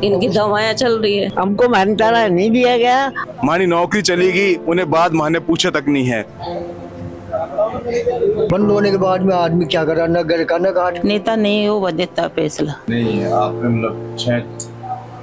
इनकी दवाएं चल रही है। हमको मेहनताना नहीं दिया गया। हमारी नौकरी चलेगी, उन्हें बाद माने पूछे तक नहीं है। बंद होने के बाद में आदमी क्या कर रहा, न घर का न घाट। नेता नहीं हो वो देता फैसला। नहीं है आपने मतलब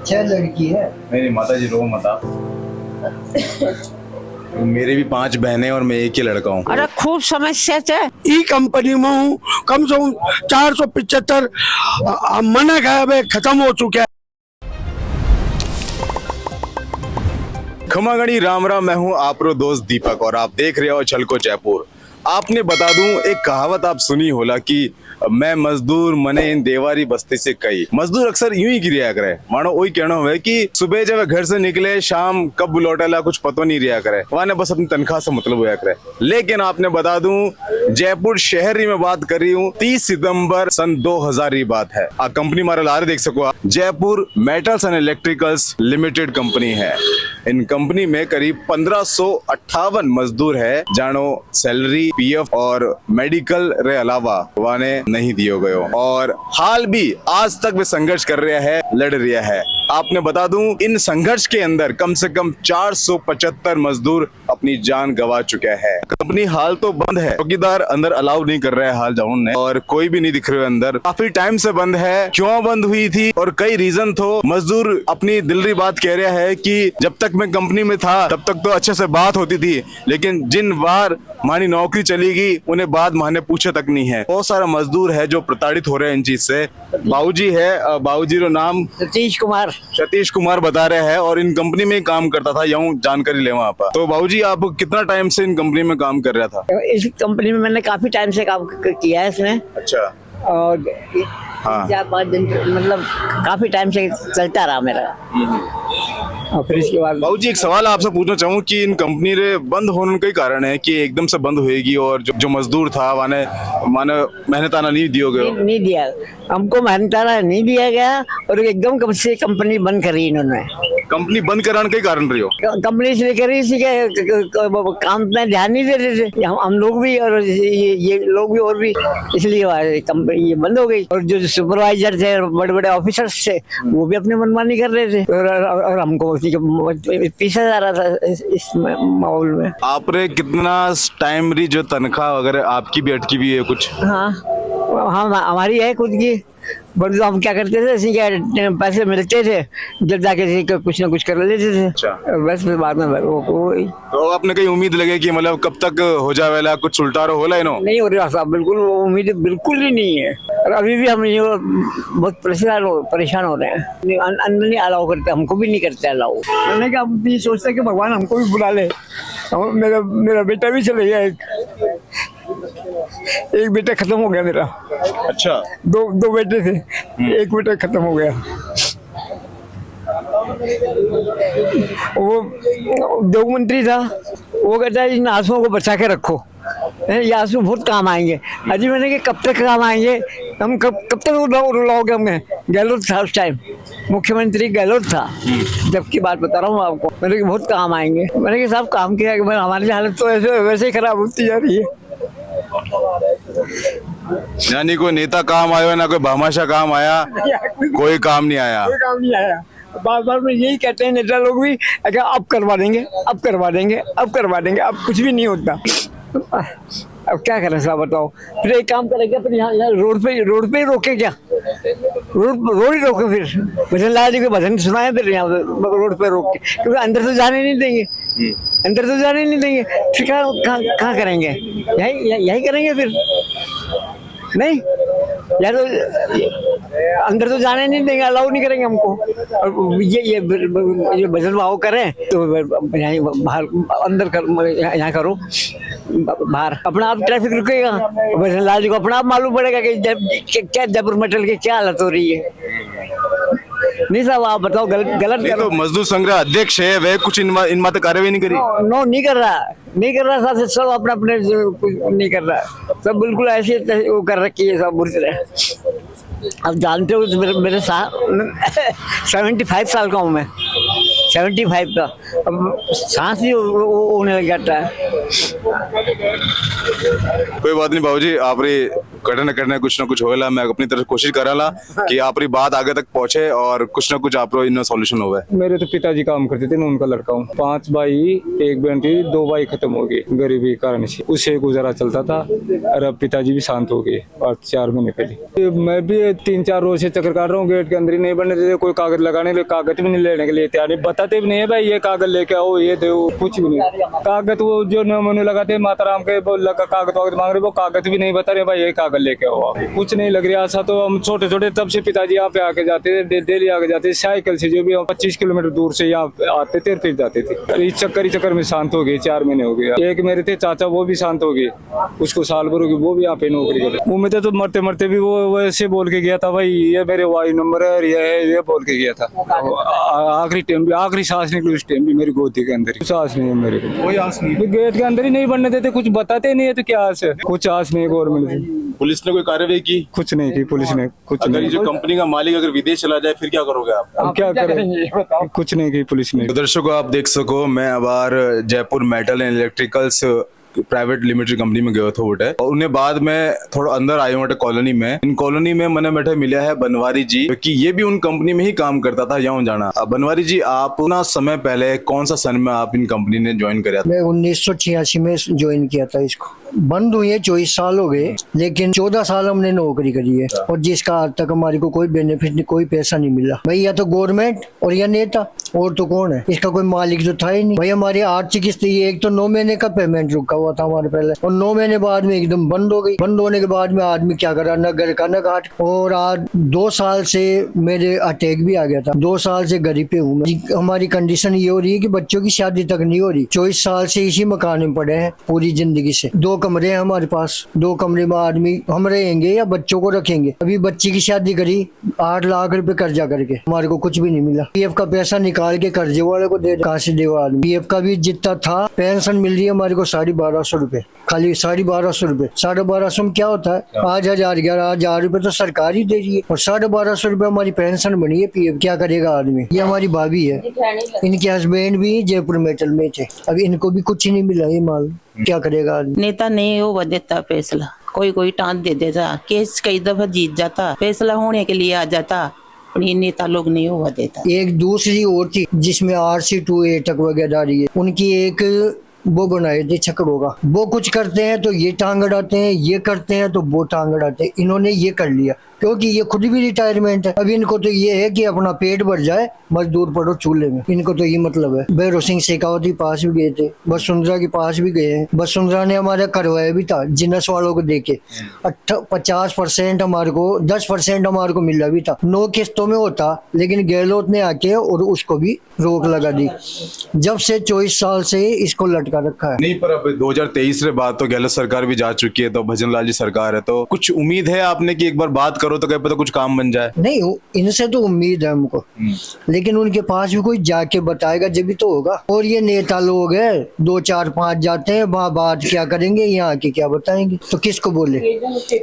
छह लड़की है। नहीं माता जी रो मत आप। मेरी भी 5 बहनें और मैं एक ही लड़का हूँ। अरे खूब समस्या है। ई कंपनी में हूँ, कम से कम 475 मनक है, खत्म हो चुके हैं। खमागणी राम राम, मैं हूँ आपरो दोस्त दीपक और आप देख रहे हो छलको जयपुर। आपने बता दूं, एक कहावत आप सुनी होला कि मैं मजदूर मने इन देवारी बस्ती से कई। मजदूर अक्सर यूं ही गिरिया करे, मानो वही कहना हुआ है कि सुबह जब घर से निकले शाम कब लौटेला कुछ पता नहीं रिया करे, वहां बस अपनी तनख्वाह से मतलब हुआ करे। लेकिन आपने बता दूं, जयपुर शहरी में बात कर रही हूँ, 30 सितंबर सन 2000 की बात है। कंपनी मारा लारे देख सको आप, Jaipur metals and electricals limited company है। इन कंपनी में करीब 1558 मजदूर है, जानो सैलरी पीएफ और मेडिकल रे अलावा वाने नहीं दियो गयो और हाल भी आज तक वे संघर्ष कर रहा है, लड़ रहा है। आपने बता दूं, इन संघर्ष के अंदर कम से कम 475 मजदूर अपनी जान गंवा चुके हैं। कंपनी हाल तो बंद है, चौकीदार अंदर अलाउ नहीं कर रहा है हाल जाऊन ने, और कोई भी नहीं दिख रहे अंदर। काफी टाइम से बंद है, क्यों बंद हुई थी और कई रीजन तो मजदूर अपनी दिलरी बात कह रहा है कि जब तक मैं कंपनी में था तब तक तो अच्छे से बात होती थी, लेकिन जिन बार हमारी नौकरी चलेगी उन्हें बाद माने पूछे तक नहीं है। बहुत सारा मजदूर है जो प्रताड़ित हो रहे हैं इन चीज से। बाबूजी है, बाबूजी का नाम सतीश कुमार बता रहे हैं और इन कंपनी में काम करता था, यूं जानकारी ले वहाँ पर। तो बाबूजी आप कितना टाइम से इन कंपनी में काम कर रहा था? इस कंपनी में मैंने काफी टाइम से काम किया है इसमें। अच्छा। और हाँ। 4-5 दिन मतलब काफी टाइम से चलता रहा मेरा। और फिर इसके बाद बाबूजी एक सवाल आपसे पूछना चाहूँ कि इन कंपनी रे बंद होने का कारण है कि एकदम से बंद होएगी और जो मजदूर था माने मेहनताना नहीं दियो गयो? नहीं दिया, हमको मेहनताना नहीं दिया गया और एकदम कब से कंपनी बंद करी इन्होंने। कंपनी बंद कराने का कारण रही हो? कंपनी इसलिए करी थी कि काम में ध्यान नहीं दे रहे थे हम लोग भी और ये लोग भी और भी, इसलिए कंपनी ये बंद हो गई। और जो सुपरवाइजर थे, बड़े बड़े ऑफिसर्स थे, वो भी अपने मनमानी कर रहे थे और हमको पीछा जा रहा था इस माहौल में। आपने कितना टाइम रही जो तनख्वाह वगैरह आपकी भी अटकी हुई है कुछ? हाँ हमारी है खुद की, बट हम क्या करते थे, ऐसे क्या पैसे मिलते थे जब जाके कुछ ना कुछ कर लेते थे। अच्छा। बस फिर बाद में तो आपने कहीं उम्मीद लगे कि मतलब कब तक हो जाएगा कुछ उल्टा होला इनो? नहीं हो रहा साहब, बिल्कुल उम्मीद बिल्कुल ही नहीं है। और अभी भी हम ये बहुत परेशान हो रहे हैं, अंदर नहीं अलाउ करते, हमको भी नहीं करते अलाउ। मैंने कहा हम ये सोचते कि भगवान हमको भी बुला ले। मेरा बेटा भी चले गया, एक बेटा खत्म हो गया मेरा। अच्छा। दो बेटे थे, एक बेटा खत्म हो गया। वो उद्योग मंत्री था, वो कहता है इन आंसुओं को बचा के रखो, ये आंसू बहुत काम आएंगे। अजी मैंने कहा कब तक काम आएंगे, हम कब तक रुलाओगे हमें? गहलोत था उस टाइम, मुख्यमंत्री गहलोत था जब की बात बता रहा हूँ आपको। मैंने कहा बहुत काम आएंगे, मैंने कहा साहब काम किया, हमारी हालत तो ऐसे वैसे ही खराब होती जा रही है। यानी कोई नेता काम आया ना कोई भामाशाह काम आया, कोई काम नहीं आया। कोई काम नहीं आया। बार बार में यही कहते हैं नेता लोग भी, अगर अब करवा देंगे, अब करवा देंगे, अब करवा देंगे, अब कुछ भी नहीं होता। अब क्या करें साहब बताओ? फिर एक काम करेंगे, फिर यहाँ रोड पे ही रोके क्या? रोड ही रोके, फिर भजन लाल जी के भजन सुनाए, फिर यहाँ रोड पे रोक के, क्योंकि अंदर तो जाने नहीं देंगे, अंदर तो जाने नहीं देंगे। फिर कहाँ करेंगे? यही करेंगे फिर? नहीं यार, अंदर तो जाने नहीं देंगे, अलाउ नहीं करेंगे हमको। और ये भजन भाव करें तो बाहर, अंदर यहाँ करो, बाहर अपना आप ट्रैफिक रुकेगा। भजन लाल जी को अपना आप मालूम पड़ेगा कि क्या जयपुर मेटल की क्या हालत हो रही है। नहीं साहब आप बताओ, गलत तो मजदूर संघ अध्यक्ष है, वह कुछ इन बात कार्रवाई नहीं करी? नो नहीं कर रहा साहब, सब अपने नहीं कर रहा, सब बिल्कुल ऐसे वो कर रखी है सब बुरी तरह। अब जानते हो मेरे साथ 75 साल का हूँ मैं, 75 का, अब सांस ही होने लग जाता है। कोई बात नहीं बाबूजी, आप कड़े न कड़े कुछ ना कुछ होएला। मैं अपनी तरफ कोशिश कराला कि आपरी बात आगे तक पहुंचे और कुछ ना कुछ आप इन सॉल्यूशन होवे। मेरे तो पिताजी काम करते थे, मैं उनका लड़का हूँ। 5 भाई, 1 बहन थी, 2 भाई खत्म हो गए गरीबी के कारण से, उससे गुजारा चलता था। और अब पिताजी भी शांत हो गए और 4 महीने पहले। मैं भी 3-4 रोज से चक्कर काट रहा हूँ, गेट के अंदर ही नहीं बनने देते। कोई कागज लगाने के लिए कागज भी नहीं लेने के लिए तैयार, बताते भी नहीं है भाई ये कागज लेके आओ, ये दो, कुछ भी नहीं। कागज वो जो नमूने लगाते माता राम के कागज वागज मांग रहे, वो कागज भी नहीं बता रहे भाई ये कागज लेके आओ। कुछ नहीं लग रहा ऐसा। तो हम छोटे छोटे तब से पिताजी यहाँ पे आके जाते थे, डेली आके जाते थे साइकिल से, जो भी 25 किलोमीटर दूर से यहाँ आते थे फिर जाते थे। इस चक्कर में शांत हो गए, 4 महीने हो गए। एक मेरे थे चाचा, वो भी शांत हो गए, उसको साल भर हो गई, वो भी यहाँ पे नौकरी करे। उम्मीद तो मरते मरते भी वो वैसे बोल के गया था भाई ये मेरे वाई नंबर है, ये बोल के गया था। आखिरी टाइम भी, आखिरी सांस निकली उस टाइम भी मेरी गोदी के अंदर। सांस नहीं है मेरे को, कोई आस नहीं। गेट के अंदर ही नहीं बनने देते, कुछ बताते नहीं है तो क्या आस है? कुछ आस नहीं गवर्नमेंट से। पुलिस ने कोई कार्रवाई की? कुछ नहीं की पुलिस ने, कुछ अगर नहीं। जो कंपनी का मालिक अगर विदेश चला जाए फिर क्या करोगे आप? अब क्या करें? कुछ नहीं की पुलिस ने। दर्शकों आप देख सको, मैं अबार Jaipur metal and electricals private limited company में गयो था उठे, और उन्हें बाद में थोड़ा अंदर आयो उठे कॉलोनी में। इन कॉलोनी में मैंने बैठे मिला है बनवारी जी, क्योंकि ये भी उन कंपनी में ही काम करता था, यहाँ जाना। अब बनवारी जी, आप ना समय पहले कौन सा सन में आप इन कंपनी ने ज्वाइन कराया था? मैं 1986 में ज्वाइन किया था इसको। बंद हुई है 24 साल हो गए, लेकिन 14 साल हमने नौकरी करी है और जिसका आज तक हमारे को कोई बेनिफिट नहीं, कोई पैसा नहीं मिला भाई। या तो गवर्नमेंट और या नेता, और तो कौन है? इसका कोई मालिक तो था ही नहीं भाई। हमारी आर्थिक स्थिति, एक तो 9 महीने का पेमेंट रुका हुआ था हमारे पहले, और 9 महीने बाद में एकदम बंद हो गई। बंद होने के बाद में आदमी क्या करा, न घर का न घाट। और आज 2 साल से मेरे अटैक भी आ गया था, 2 साल से घर पे हूँ। हमारी कंडीशन ये हो रही है कि बच्चों की शादी तक नहीं हो रही। 24 साल से इसी मकान में पड़े हैं पूरी जिंदगी से। 2 कमरे हैं हमारे पास, 2 कमरे में आदमी हम रहेंगे या बच्चों को रखेंगे। अभी बच्ची की शादी करी 8 लाख रुपए कर्जा करके, हमारे को कुछ भी नहीं मिला। पीएफ का पैसा निकाल के कर्जे वाले को दे, कहाँ से देगा आदमी? पीएफ का भी जितना था, पेंशन मिल रही है हमारे को 1250 रुपए, खाली 1250 रुपए। 1250 में क्या होता है? आज 11,000 रुपए तो सरकार ही दे रही है, और 1250 रुपए हमारी पेंशन बनी है पीएफ। क्या करेगा आदमी? ये हमारी भाभी है, इनके हस्बैंड भी जयपुर मेटल में थे, अभी इनको भी कुछ ही नहीं मिला। ये माल क्या करेगा आदमी? नेता नहीं हो देता फैसला, कोई टांट दे देता, केस कई दफा जीत जाता, फैसला होने के लिए आ जाता, ये नेता लोग नहीं हुआ देता। एक दूसरी और थी जिसमें RC2 एटक वगैरह रही है, उनकी एक वो बनाए थे छकड़ों का। वो कुछ करते हैं तो ये टांग अड़ाते हैं, ये करते हैं तो वो टांग अड़ाते हैं। इन्होंने ये कर लिया क्योंकि ये खुद भी रिटायरमेंट है। अब इनको तो ये है कि अपना पेट भर जाए, मजदूर पड़ो चूल्हे में, इनको तो ये मतलब है। भैरव सिंह शेखावत के पास भी गए थे, वसुंधरा के पास भी गए हैं। वसुंधरा ने हमारा करवाया भी था जिनस वालों को देके। 50% हमारे को, 10% हमारे को मिला भी था, 9 किस्तों में होता, लेकिन गहलोत ने आके और उसको भी रोक लगा दी। जब से 24 साल से इसको लटका रखा है। नहीं, पर अब 2023 के बाद तो गहलोत सरकार भी जा चुकी है, तो भजन लाल जी सरकार है, तो कुछ उम्मीद है आपने कि एक बार बात करो तो क्या पता कुछ काम बन जाए? नहीं, इनसे तो उम्मीद है हमको, लेकिन उनके पास भी कोई जाके बताएगा जब भी तो होगा। और ये नेता लोग हैं, 2, 4, 5 जाते हैं, वहाँ बात क्या करेंगे, यहाँ आके क्या बताएंगे, तो किसको बोले?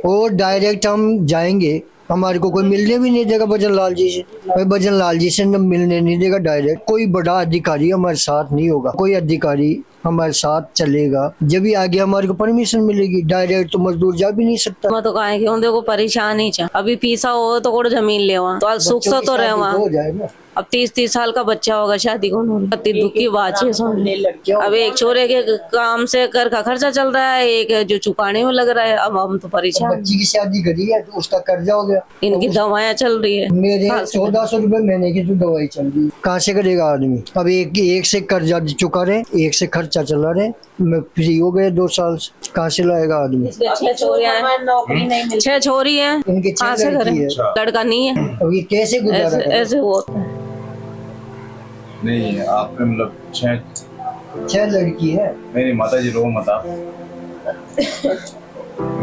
और डायरेक्ट हम जाएंगे, हमारे को कोई मिलने भी नहीं देगा भजन लाल जी से। भाई भजन लाल जी से मिलने नहीं देगा डायरेक्ट। कोई बड़ा अधिकारी हमारे साथ नहीं होगा, कोई अधिकारी हमारे साथ चलेगा जब भी आगे हमारे को परमिशन मिलेगी। डायरेक्ट तो मजदूर जा भी नहीं सकता। मैं तो कहे कि देखो परेशान ही चा, अभी पीसा हो तो कोई जमीन ले वहाँ, तो आज सुख से तो रहे वहाँ। हो जाएगा। अब 30 साल का बच्चा होगा, शादी कौन होगी? अति दुख की बात है सुनने। अब एक छोरे के काम से घर का खर्चा चल रहा है, एक जो चुकाने में लग रहा है। अब हम तो परेशान। बच्ची की शादी करी है तो उसका कर्जा हो गया, इनकी दवाएं चल रही है, मेरे 1400 रुपए महीने की तो दवाई चल रही है। कहाँ से करेगा आदमी? अब एक से कर्जा चुका रहे, एक से खर्चा चला रहे, मैं फ्री हो गए 2 साल से, कहाँ से लाएगा आदमी? 6 छोरियां हैं, नौकरी नहीं मिलती, 6 छोरी हैं, इनके 6 लड़की है, लड़का नहीं है। अब ये कैसे गुजारा करें? ऐसे होता है। नहीं, आपने मतलब 6 लड़की है। नहीं माता जी, रो मत आप।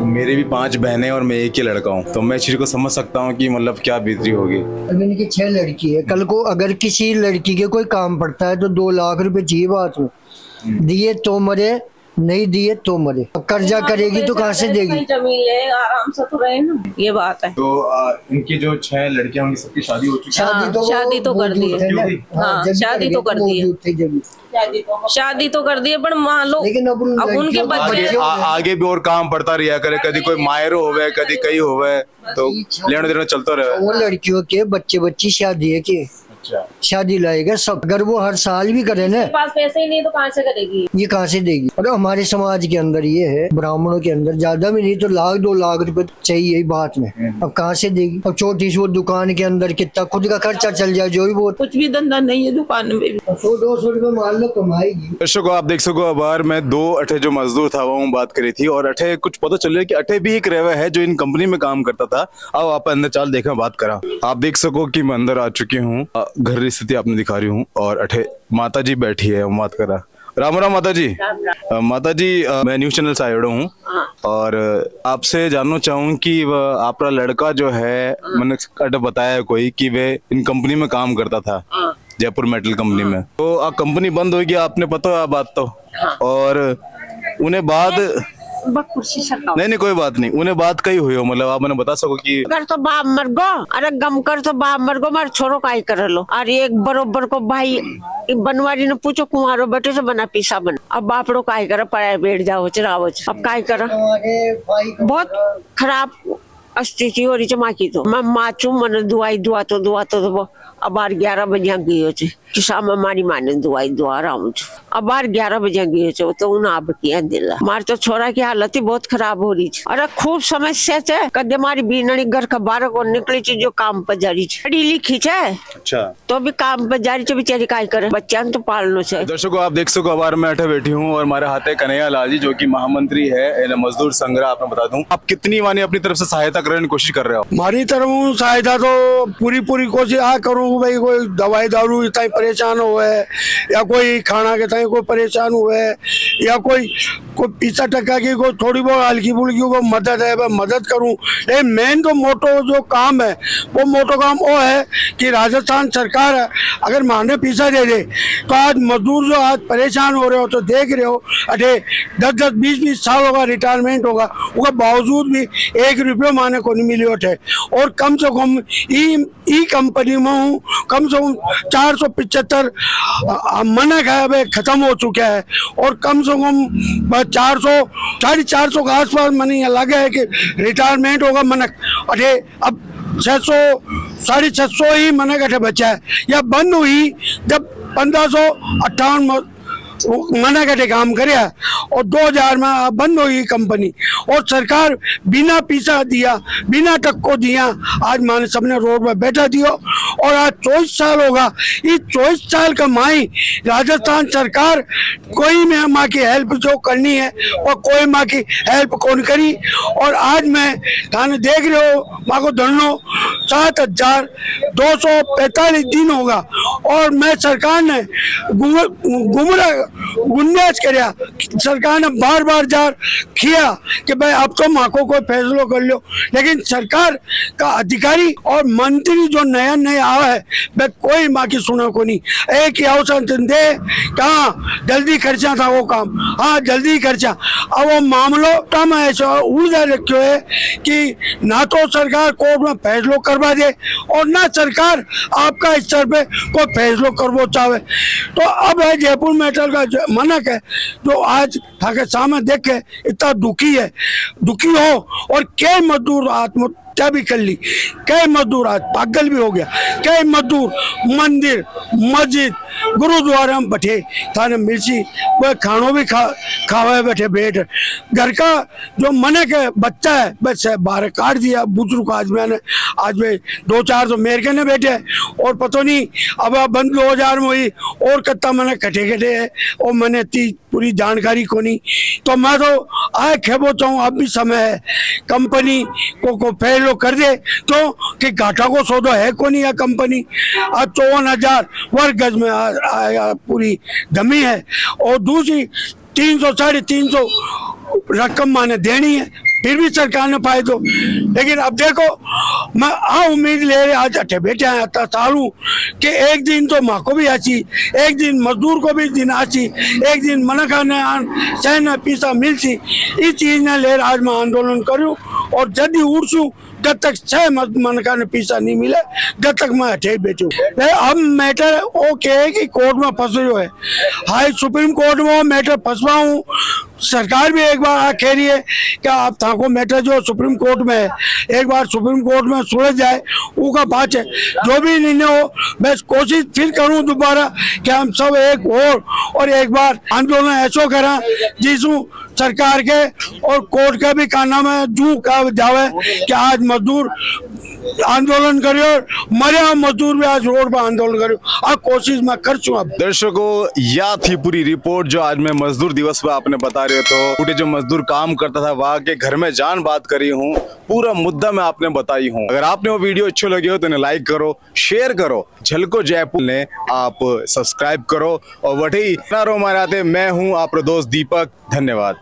मेरे भी 5 बहनें और मैं एक ही लड़का हूँ, तो मैं इस चीज को समझ सकता हूँ कि मतलब क्या बीतरी होगी। अब इनकी 6 लड़की है, कल को अगर किसी लड़की के कोई काम पड़ता है तो 2 लाख रुपए चाहिए बात में, दिए तो मरे, नहीं दिए तो मरे, अब कर्जा करेगी तो कहाँ से देगी। जमीन ले आराम से तो रहे ना, ये बात है। तो इनकी जो 6 लड़कियां उनकी सबकी शादी हो चुकी है। शादी तो कर दी है। हाँ, शादी तो कर दी है। शादी तो कर दी है, पर मान लो लेकिन अब उनके बच्चे आगे भी और काम पड़ता रहा करे, कभी कोई मायरो होवे कभी कहीं होवे, तो लेने देने चलता रहे। वो लड़कियों के बच्ची शादी है कि शादी लाएगा सब, अगर वो हर साल भी करे ना, पास पैसे ही नहीं तो कहाँ से करेगी, ये कहाँ से देगी। और हमारे समाज के अंदर ये है, ब्राह्मणों के अंदर ज्यादा भी नहीं तो 1-2 लाख रुपए चाहिए बात में, अब कहाँ से देगी। अब छोटी सी वो दुकान के अंदर कितना खुद का खर्चा चल जाए, जो भी वो कुछ भी धंधा नहीं है दुकान में भी। 100-200 रुपए मान लो कमाएगी। दर्शकों आप देख सको, अबार मैं 2 अठे जो मजदूर था वो बात करी थी, और अठे कुछ पता चल रहा है कि अठे भी एक रेवा है जो इन कंपनी में काम करता था। अब आप अंदर चाल देखा बात करा। आप देख सको कि मैं अंदर आ चुकी हूँ, घर की स्थिति आपने दिखा रही हूँ, और अठे माता जी बैठी है, बात करा। राम राम माता जी। माता जी मैं न्यूज चैनल से आया हूँ, और आपसे जानना चाहूँ कि आपका लड़का जो है, मैंने अटे बताया कोई कि वे इन कंपनी में काम करता था, जयपुर मेटल कंपनी में, तो कंपनी बंद होगी, आपने पता है बात तो। और उन्हें बाद नहीं कोई बात नहीं, उन्हें बात कही हुई हो, मतलब आप मैंने बता सको कि कर तो बाप मर गो, अरे गम कर तो बाप मर गो, मार छोरो काई कर लो। अरे एक बरोबर को भाई बनवारी ने पूछो कुमारो बेटे से बना पीसा बना, अब बापड़ो काई करे पढ़ाई बैठ जाओ चरावो, अब काई कर, बहुत खराब स्थिति हो रही है की। तो मैं माचू मन दुआ तो अब 11 बजे गई कि शाम हमारी माँ ने दुआ रहा हूँ, अब 11 बजे गई तो उन्हें आप किया दिला। हमारे तो छोरा की हालत ही बहुत खराब हो रही है, अरे खूब समस्या है, कदे हमारी बीननी घर का बारह को निकली चीज जो काम पर जा रही है, पढ़ी लिखी है अच्छा तो भी काम पर जा रही है, बेचारी काय करे, बच्चा तो पालनो चाहिए। दर्शकों आप देख सको, अबार मैं अठे बैठी हूँ और हमारे हाथ है कन्हैया लाल जी, जो कि महामंत्री है मजदूर संघ। आपने बता दूं, आप कितनी माने अपनी तरफ से सहायता करने की कोशिश कर रहे हो? हमारी तरफ सहायता तो पूरी कोशिश आ करूँ भाई, कोई दवाई दारू इतना परेशान हुआ है, या कोई खाना के ताई कोई परेशान हुआ है, या कोई पैसा टका की कोई थोड़ी बहुत हल्की फुल्की को मदद है, मैं मदद करूं। ये मेन तो मोटो जो काम है, वो मोटो काम वो है कि राजस्थान सरकार अगर माने पैसा दे दे, तो आज मजदूर जो आज परेशान हो रहे हो, तो देख रहे हो अरे 10-10, 20-20 साल होगा रिटायरमेंट होगा, उसके बावजूद भी 1 रुपये माने को नहीं मिली उठे। और कम से कम ई कंपनी में हूँ, कम से कम 475 मना है खत्म हो चुका है, और कम से कम 400-450 के आसपास मैंने ये लगा है कि रिटायरमेंट होगा मनक। अरे अब 600-650 ही मनक अठे बचा है, या बंद हुई जब 1558 मना करके काम करे, और 2000 में बंद हुई कंपनी, और सरकार बिना पैसा दिया, बिना टक को दिया, आज माने सबने रोड पर बैठा दियो। और आज 24 साल होगा, इस 24 साल का माई राजस्थान सरकार कोई में माँ की हेल्प जो करनी है और कोई माँ की हेल्प कौन करी। और आज मैं थाने देख रहे हो, माँ को धरनो 7245 दिन होगा, और मैं सरकार ने गुंजाइश कराया, सरकार ने बार जार किया कि भाई अब तो माँ को कोई फैसलो कर लो, लेकिन सरकार का अधिकारी और मंत्री जो नया आया है, वह कोई माँ की सुना को नहीं। एक ही अवसर दे, कहाँ जल्दी खर्चा था वो काम, हाँ जल्दी खर्चा। अब वो मामलों में ऐसा उलझा रखे है कि ना तो सरकार कोर्ट में फैसलो करवा दे, और ना सरकार आपका स्तर पे कोई फैसलो करवो चाहे। तो अब है जयपुर मेटल का मनक है, जो आज थाके सामने देख के इतना दुखी हो, और कई मजदूर आत्महत्या भी कर ली, कई मजदूर आज पागल भी हो गया, कई मजदूर मंदिर मस्जिद गुरुद्वारा में बैठे थाने मिर्ची वह खानों भी खावे बैठे बैठ। घर का जो मनक है बच्चा है बस बाहर काट दिया, बुजुर्ग आज मैंने आज में 2-4 तो मेरे ने बैठे, और पता नहीं अब बंद 2000 में हुई, और कत्ता मैंने कटे है, और मैंने इतनी पूरी जानकारी को नहीं। तो मैं तो आए खेबो चाहूँ, अब भी समय है कंपनी को फैसलो कर दे, तो कि घाटा को सौदा है को नहीं है कंपनी। आज 54,000 वर्ग गज में पूरी जमी है, और दूसरी 300-350 रकम माने देनी है, फिर भी सरकार ने पाए दो। लेकिन अब देखो मैं उम्मीद ले रहे आज अठे बैठे हैं तालू कि एक दिन तो माँ को भी आची, एक दिन मजदूर को भी दिन आची, एक दिन मनका ने सहन पीसा मिलसी। इस चीज ने ले आज मैं आंदोलन करूँ और जल्दी उड़सू जब तक छह मनका ने पीसा नहीं मिले जब तक मैं अठे बैठू। अब मैटर ओके है कि कोर्ट में फंसो है, हाई सुप्रीम कोर्ट में मैटर फंसवा हूँ। सरकार भी एक बार कह रही है कि आप थाको मैटर जो सुप्रीम कोर्ट में है एक बार सुप्रीम कोर्ट में सुलझ जाए, उसका बात है। जो भी निर्णय हो मैं कोशिश फिर करूं दोबारा कि हम सब एक और एक बार आंदोलन ऐसा करें जिसमें सरकार के और कोर्ट का भी काना में जू का जावे कि आज मजदूर आंदोलन करियो और मरे मजदूर भी आज रोड पर आंदोलन करियो। अब कोशिश मैं कर चुका। दर्शकों, यह थी पूरी रिपोर्ट जो आज मैं मजदूर दिवस पे आपने बता रहे तो पूरे जो मजदूर काम करता था वहाँ के घर में जान बात करी हूँ, पूरा मुद्दा मैं आपने बताई हूँ। अगर आपने वो वीडियो अच्छी लगी हो तो इन्हें लाइक करो, शेयर करो, झलको जयपुर ने आप सब्सक्राइब करो और वही हमारे आते। मैं हूँ आपका दोस्त दीपक, धन्यवाद।